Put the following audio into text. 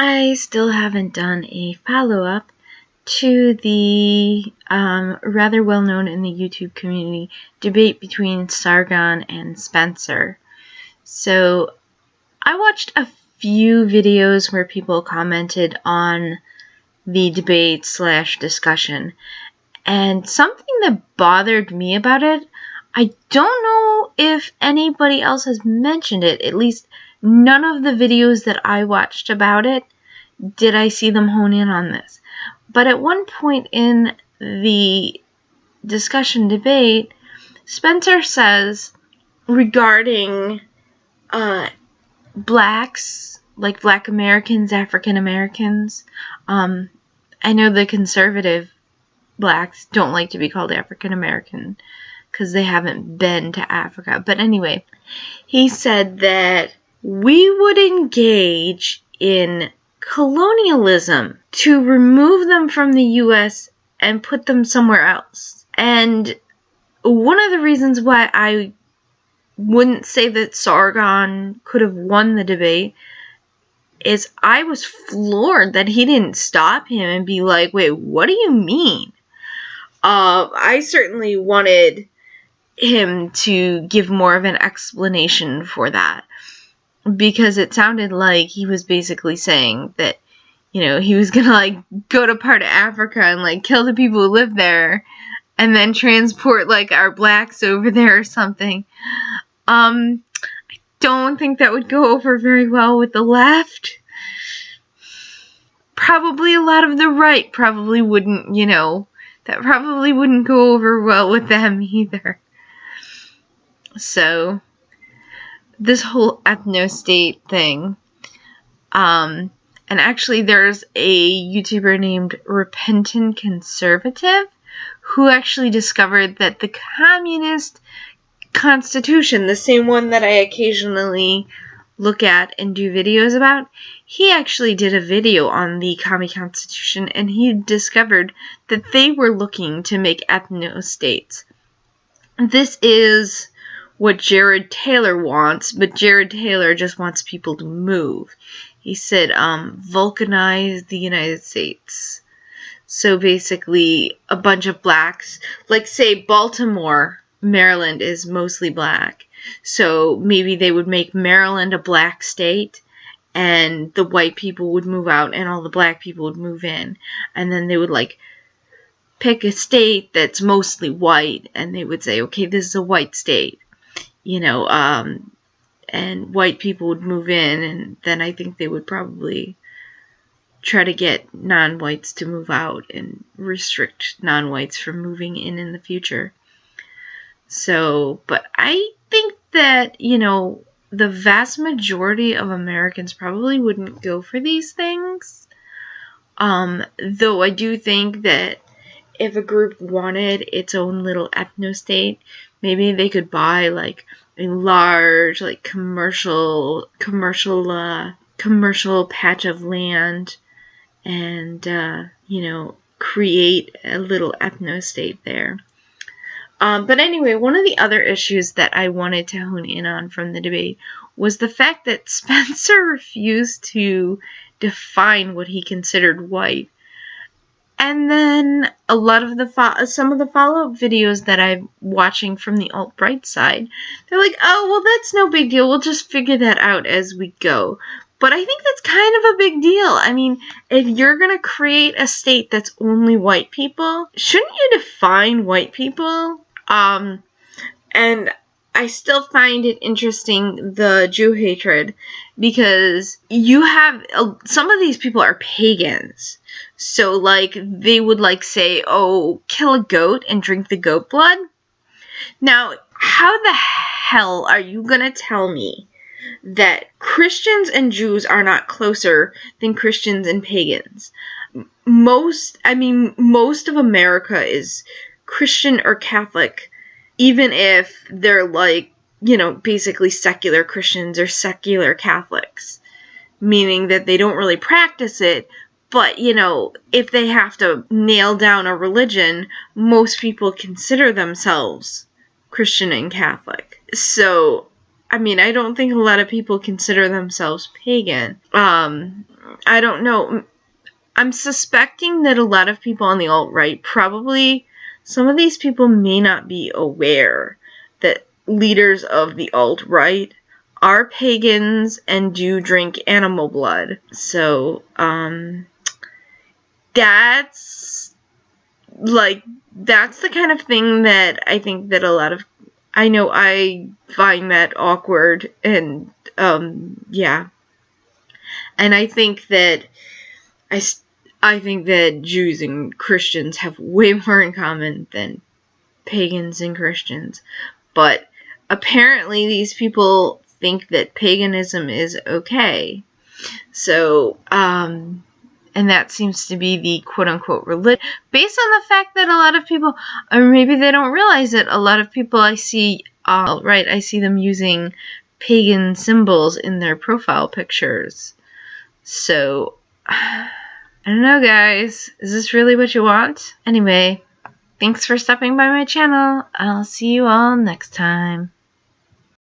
I still haven't done a follow-up to the rather well-known in the YouTube community debate between Sargon and Spencer. So I watched a few videos where people commented on the debate / discussion, and something that bothered me about it, I don't know if anybody else has mentioned it, at least none of the videos that I watched about it did I see them hone in on this. But at one point in the discussion debate, Spencer says regarding blacks, like Black Americans, African Americans, I know the conservative blacks don't like to be called African American because they haven't been to Africa. But anyway, he said that we would engage in colonialism to remove them from the U.S. and put them somewhere else. And one of the reasons why I wouldn't say that Sargon could have won the debate is I was floored that he didn't stop him and be like, wait, what do you mean? I certainly wanted him to give more of an explanation for that, because it sounded like he was basically saying that, he was gonna go to part of Africa and kill the people who live there and then transport our blacks over there or something. I don't think that would go over very well with the left. Probably a lot of the right probably wouldn't, that probably wouldn't go over well with them either. So, this whole ethno-state thing, and actually there's a YouTuber named Repentant Conservative who actually discovered that the communist constitution, the same one that I occasionally look at and do videos about, he actually did a video on the commie constitution, and he discovered that they were looking to make ethno-states. This is what Jared Taylor wants, but Jared Taylor just wants people to move. He said, Vulcanize the United States. So basically, a bunch of blacks, say Baltimore, Maryland is mostly black. So maybe they would make Maryland a black state, and the white people would move out, and all the black people would move in. And then they would, pick a state that's mostly white, and they would say, okay, this is a white state. And white people would move in, and then I think they would probably try to get non-whites to move out and restrict non-whites from moving in the future. So, but I think that, the vast majority of Americans probably wouldn't go for these things. Though I do think that if a group wanted its own little ethno-state, maybe they could buy, a large, commercial patch of land and, create a little ethno-state there. But anyway, one of the other issues that I wanted to hone in on from the debate was the fact that Spencer refused to define what he considered white. And then a lot of some of the follow-up videos that I'm watching from the alt-right side, they're like, oh, well, that's no big deal. We'll just figure that out as we go. But I think that's kind of a big deal. I mean, if you're going to create a state that's only white people, shouldn't you define white people? And I still find it interesting, the Jew hatred, because you have, some of these people are pagans. So, they would, say, oh, kill a goat and drink the goat blood? Now, how the hell are you gonna tell me that Christians and Jews are not closer than Christians and pagans? Most of America is Christian or Catholic, even if they're basically secular Christians or secular Catholics, meaning that they don't really practice it, but, if they have to nail down a religion, most people consider themselves Christian and Catholic. So, I mean, I don't think a lot of people consider themselves pagan. I don't know. I'm suspecting that a lot of people on the alt-right, probably some of these people may not be aware that leaders of the alt-right are pagans and do drink animal blood. So, that's the kind of thing that I think that a lot of, I know I find that awkward, and, yeah. And I think that I think that Jews and Christians have way more in common than pagans and Christians. But apparently these people think that paganism is okay. So, and that seems to be the quote-unquote religion, based on the fact that a lot of people, or maybe they don't realize it, a lot of people I see, I see them using pagan symbols in their profile pictures. So, I don't know, guys. Is this really what you want? Anyway, thanks for stopping by my channel. I'll see you all next time.